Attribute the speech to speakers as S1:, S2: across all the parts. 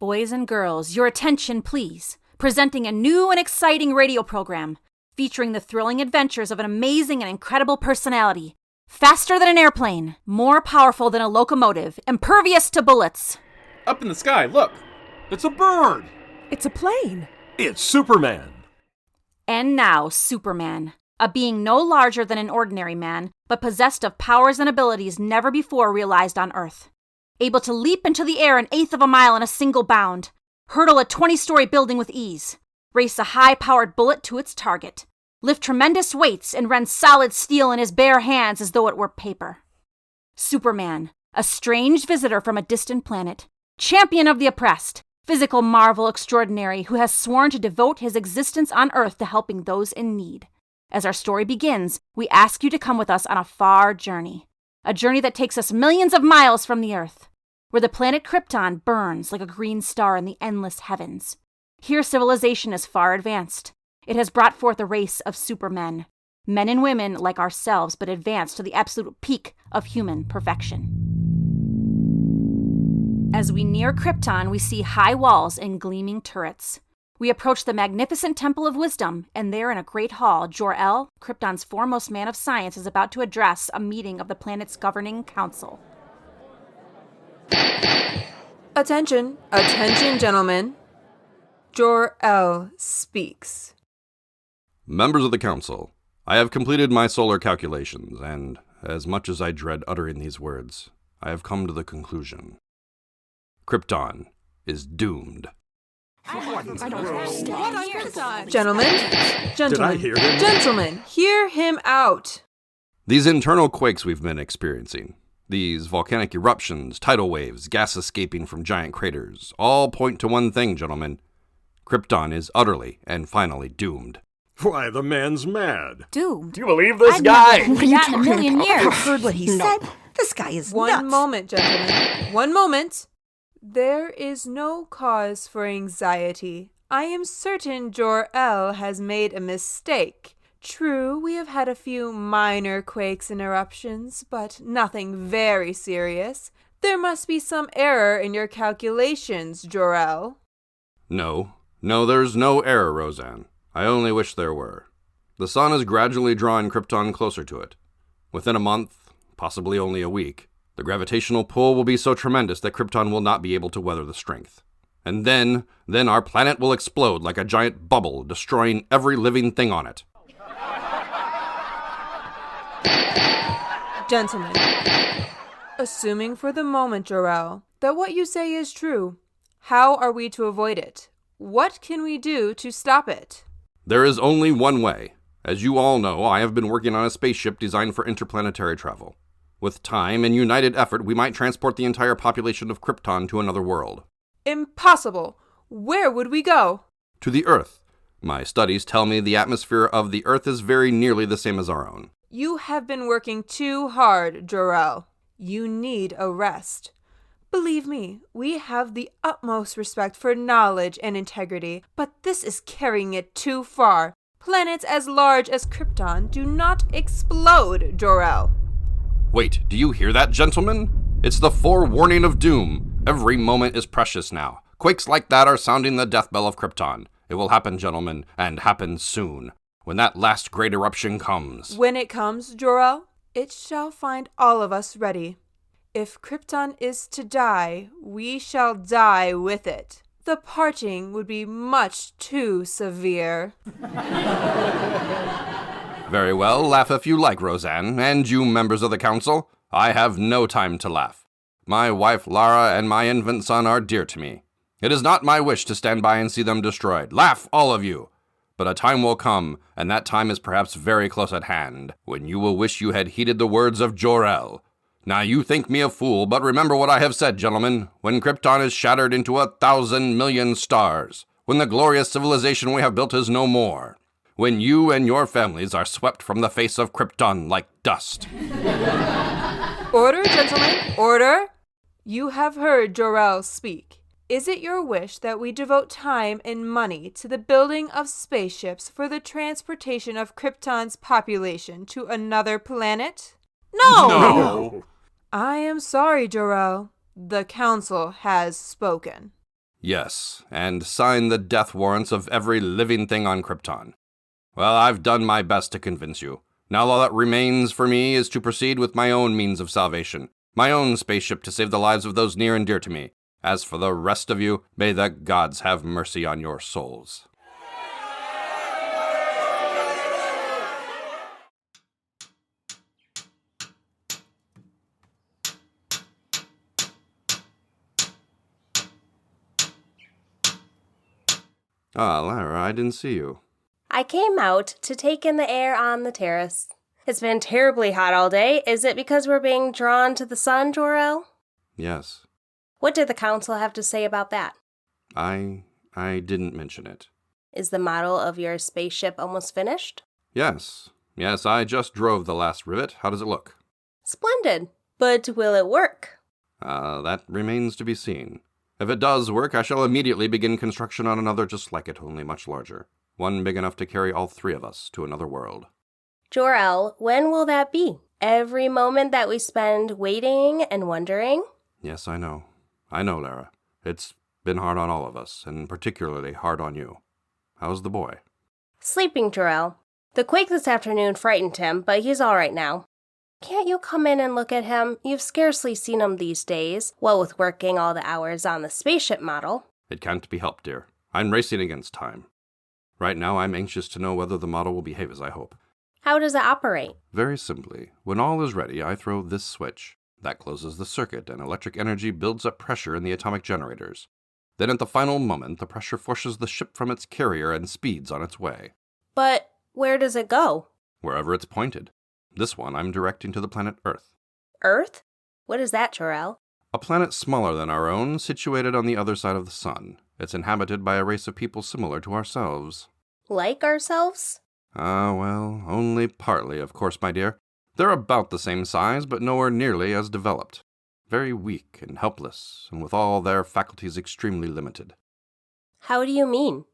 S1: Boys and girls, your attention please. Presenting a new and exciting radio program featuring the thrilling adventures of an amazing and incredible personality. Faster than an airplane, more powerful than a locomotive, impervious to bullets.
S2: Up in the sky, look! It's a bird!
S3: It's a plane!
S4: It's Superman!
S1: And now, Superman. A being no larger than an ordinary man, but possessed of powers and abilities never before realized on Earth. Able to leap into the air an eighth of a mile in a single bound, hurdle a 20-story building with ease, race a high-powered bullet to its target, lift tremendous weights and rend solid steel in his bare hands as though it were paper. Superman, a strange visitor from a distant planet, champion of the oppressed, physical marvel extraordinary who has sworn to devote his existence on Earth to helping those in need. As our story begins, we ask you to come with us on a far journey. A journey that takes us millions of miles from the Earth, where the planet Krypton burns like a green star in the endless heavens. Here civilization is far advanced. It has brought forth a race of supermen, men and women like ourselves, but advanced to the absolute peak of human perfection. As we near Krypton, we see high walls and gleaming turrets. We approach the magnificent Temple of Wisdom, and there in a great hall, Jor-El, Krypton's foremost man of science, is about to address a meeting of the planet's governing council.
S3: Attention, gentlemen. Jor-El speaks.
S4: Members of the Council, I have completed my solar calculations, and, as much as I dread uttering these words, I have come to the conclusion. Krypton is doomed.
S3: Gentlemen,
S4: Did I hear him?
S3: Gentlemen, hear him out.
S4: These internal quakes we've been experiencing, these volcanic eruptions, tidal waves, gas escaping from giant craters, all point to one thing, gentlemen. Krypton is utterly and finally doomed.
S5: Why, the man's mad.
S1: Doomed?
S5: Do you believe this guy?
S1: I've never heard that in a million years.
S6: I've heard what he said. This guy is nuts.
S3: One moment, gentlemen. One moment. There is no cause for anxiety. I am certain Jor-El has made a mistake. True, we have had a few minor quakes and eruptions, but nothing very serious. There must be some error in your calculations, Jor-El.
S4: No, there's no error, Roseanne. I only wish there were. The sun is gradually drawing Krypton closer to it. Within a month, possibly only a week, the gravitational pull will be so tremendous that Krypton will not be able to weather the strength. And then our planet will explode like a giant bubble, destroying every living thing on it.
S3: Gentlemen, assuming for the moment, Jor-El, that what you say is true, how are we to avoid it? What can we do to stop it?
S4: There is only one way. As you all know, I have been working on a spaceship designed for interplanetary travel. With time and united effort, we might transport the entire population of Krypton to another world.
S3: Impossible! Where would we go?
S4: To the Earth. My studies tell me the atmosphere of the Earth is very nearly the same as our own.
S3: You have been working too hard, Jor-El. You need a rest. Believe me, we have the utmost respect for knowledge and integrity, but this is carrying it too far. Planets as large as Krypton do not explode, Jor-El.
S4: Wait, do you hear that, gentlemen? It's the forewarning of doom. Every moment is precious now. Quakes like that are sounding the death bell of Krypton. It will happen, gentlemen, and happen soon. When that last great eruption comes.
S3: When it comes, Jor-El, it shall find all of us ready. If Krypton is to die, we shall die with it. The parting would be much too severe.
S4: Very well, laugh if you like, Roseanne, and you members of the council. I have no time to laugh. My wife Lara and my infant son are dear to me. It is not my wish to stand by and see them destroyed. Laugh, all of you! But a time will come, and that time is perhaps very close at hand, when you will wish you had heeded the words of Jor-El. Now you think me a fool, but remember what I have said, gentlemen. When Krypton is shattered into 1,000 million stars, when the glorious civilization we have built is no more, when you and your families are swept from the face of Krypton like dust.
S3: Order, gentlemen, order! You have heard Jor-El speak. Is it your wish that we devote time and money to the building of spaceships for the transportation of Krypton's population to another planet?
S5: No!
S3: I am sorry, Jor-El. The council has spoken.
S4: Yes, and sign the death warrants of every living thing on Krypton. Well, I've done my best to convince you. Now all that remains for me is to proceed with my own means of salvation, my own spaceship to save the lives of those near and dear to me. As for the rest of you, may the gods have mercy on your souls. Ah, Lara, I didn't see you.
S7: I came out to take in the air on the terrace. It's been terribly hot all day. Is it because we're being drawn to the sun, Jor-El?
S4: Yes.
S7: What did the council have to say about that?
S4: I didn't mention it.
S7: Is the model of your spaceship almost finished?
S4: Yes, I just drove the last rivet. How does it look?
S7: Splendid. But will it work?
S4: That remains to be seen. If it does work, I shall immediately begin construction on another just like it, only much larger. One big enough to carry all three of us to another world.
S7: Jor-El, when will that be? Every moment that we spend waiting and wondering?
S4: Yes, I know. I know, Lara. It's been hard on all of us, and particularly hard on you. How's the boy?
S7: Sleeping, Jor-El. The quake this afternoon frightened him, but he's all right now. Can't you come in and look at him? You've scarcely seen him these days, what with working all the hours on the spaceship model.
S4: It can't be helped, dear. I'm racing against time. Right now, I'm anxious to know whether the model will behave as I hope.
S7: How does it operate?
S4: Very simply. When all is ready, I throw this switch. That closes the circuit, and electric energy builds up pressure in the atomic generators. Then at the final moment, the pressure forces the ship from its carrier and speeds on its way.
S7: But where does it go?
S4: Wherever it's pointed. This one I'm directing to the planet Earth.
S7: Earth? What is that, Jor-El?
S4: A planet smaller than our own, situated on the other side of the sun. It's inhabited by a race of people similar to ourselves.
S7: Like ourselves?
S4: Well, only partly, of course, my dear. They're about the same size, but nowhere nearly as developed. Very weak and helpless, and with all their faculties extremely limited.
S7: How do you mean?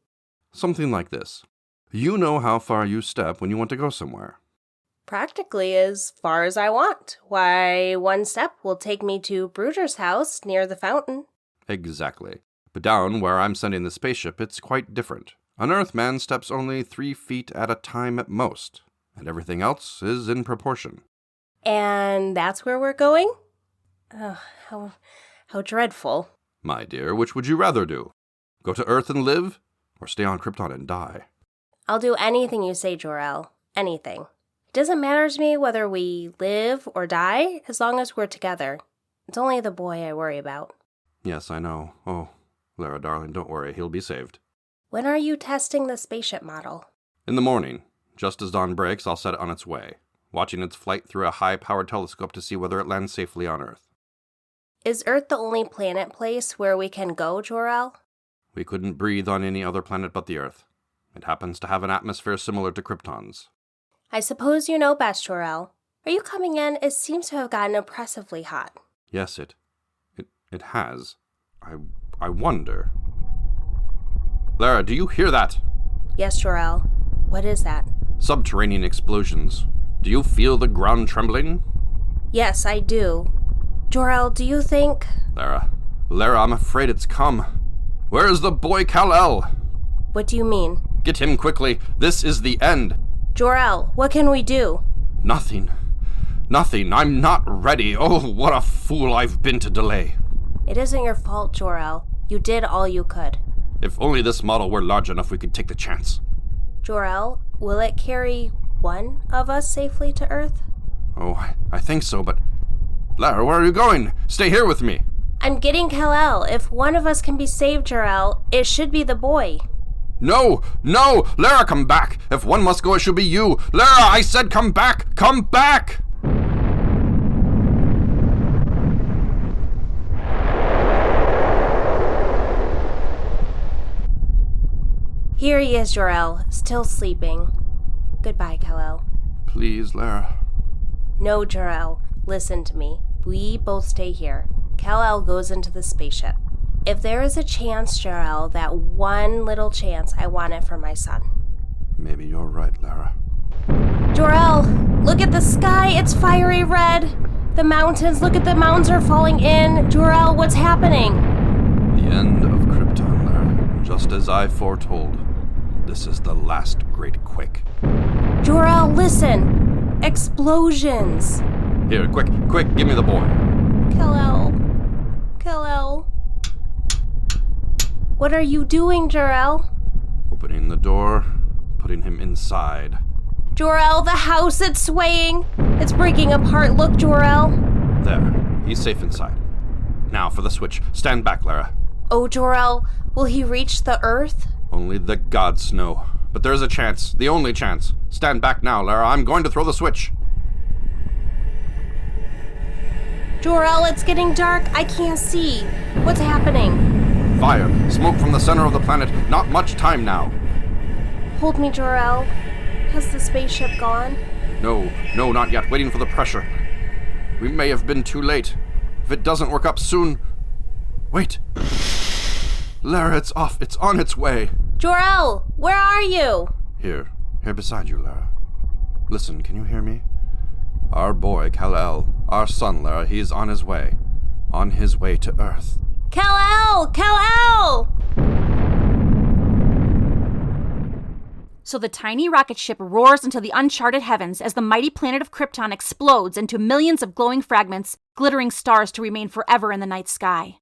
S4: Something like this. You know how far you step when you want to go somewhere.
S7: Practically as far as I want. Why, one step will take me to Bruger's house near the fountain.
S4: Exactly. But down where I'm sending the spaceship, it's quite different. An Earthman steps only 3 feet at a time at most, and everything else is in proportion.
S7: And that's where we're going? How dreadful.
S4: My dear, which would you rather do? Go to Earth and live, or stay on Krypton and die?
S7: I'll do anything you say, Jor-El. Anything. It doesn't matter to me whether we live or die, as long as we're together. It's only the boy I worry about.
S4: Yes, I know. Oh, Lara, darling, don't worry. He'll be saved.
S7: When are you testing the spaceship model?
S4: In the morning. Just as dawn breaks, I'll set it on its way, watching its flight through a high-powered telescope to see whether it lands safely on Earth.
S7: Is Earth the only planet place where we can go, Jor-El?
S4: We couldn't breathe on any other planet but the Earth. It happens to have an atmosphere similar to Krypton's.
S7: I suppose you know best, Jor-El. Are you coming in? It seems to have gotten oppressively hot.
S4: Yes, it has. I wonder. Lara, do you hear that?
S7: Yes, Jor-El. What is that?
S4: Subterranean explosions. Do you feel the ground trembling?
S7: Yes, I do. Jor-El, do you think...
S4: Lara, I'm afraid it's come. Where is the boy Kal-El?
S7: What do you mean?
S4: Get him quickly. This is the end.
S7: Jor-El, what can we do?
S4: Nothing. I'm not ready. Oh, what a fool I've been to delay.
S7: It isn't your fault, Jor-El. You did all you could.
S4: If only this model were large enough, we could take the chance.
S7: Jor-El, will it carry one of us safely to Earth?
S4: Oh, I think so, but... Lara, where are you going? Stay here with me.
S7: I'm getting Kal-El. If one of us can be saved, Jor-El, it should be the boy.
S4: No! Lara, come back! If one must go, it should be you! Lara, I said come back! Come back!
S7: Here he is, Jor-El, still sleeping. Goodbye, Kal-El.
S4: Please, Lara.
S7: No, Jor-El. Listen to me. We both stay here. Kal-El goes into the spaceship. If there is a chance, Jor-El, that one little chance, I want it for my son.
S4: Maybe you're right, Lara.
S7: Jor-El, look at the sky. It's fiery red. The mountains, look at the mountains are falling in. Jor-El, what's happening?
S4: The end of Krypton. just as I foretold. This is the last great quake.
S7: Jor-El, listen! Explosions!
S4: Here, quick, give me the boy.
S7: Kal-El. What are you doing, Jor-El?
S4: Opening the door, putting him inside.
S7: Jor-El, the house, it's swaying! It's breaking apart. Look, Jor-El.
S4: There, he's safe inside. Now for the switch. Stand back, Lara.
S7: Oh, Jor-El, will he reach the Earth?
S4: Only the gods know. But there's a chance, the only chance. Stand back now, Lara. I'm going to throw the switch.
S7: Jor-El, it's getting dark. I can't see. What's happening?
S4: Fire, smoke from the center of the planet. Not much time now.
S7: Hold me, Jor-El. Has the spaceship gone?
S4: No, not yet. Waiting for the pressure. We may have been too late. If it doesn't work up soon... Wait. Lara, it's off. It's on its way.
S7: Jor-El, where are you?
S4: Here beside you, Lara. Listen, can you hear me? Our boy, Kal-El, our son, Lara, he's on his way. On his way to Earth.
S7: Kal-El!
S1: So the tiny rocket ship roars into the uncharted heavens as the mighty planet of Krypton explodes into millions of glowing fragments, glittering stars to remain forever in the night sky.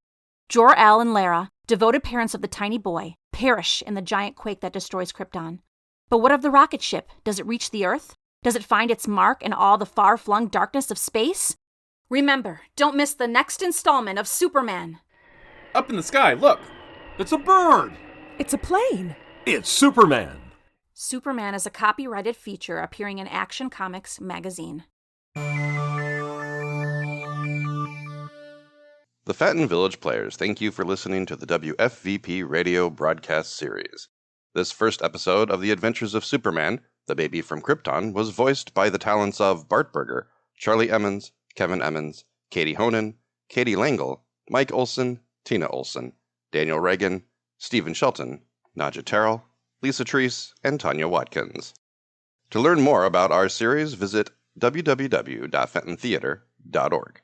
S1: Jor-El and Lara, devoted parents of the tiny boy, perish in the giant quake that destroys Krypton. But what of the rocket ship? Does it reach the Earth? Does it find its mark in all the far-flung darkness of space? Remember, don't miss the next installment of Superman.
S2: Up in the sky, look! It's a bird!
S3: It's a plane.
S5: It's Superman.
S1: Superman is a copyrighted feature appearing in Action Comics magazine.
S4: The Fenton Village Players thank you for listening to the WFVP Radio broadcast series. This first episode of The Adventures of Superman, the Baby from Krypton, was voiced by the talents of Bart Berger, Charlie Emmons, Kevin Emmons, Katie Honan, Katie Langle, Mike Olson, Tina Olson, Daniel Reagan, Stephen Shelton, Nadja Terrell, Lisa Treese, and Tanya Watkins. To learn more about our series, visit www.fentontheater.org.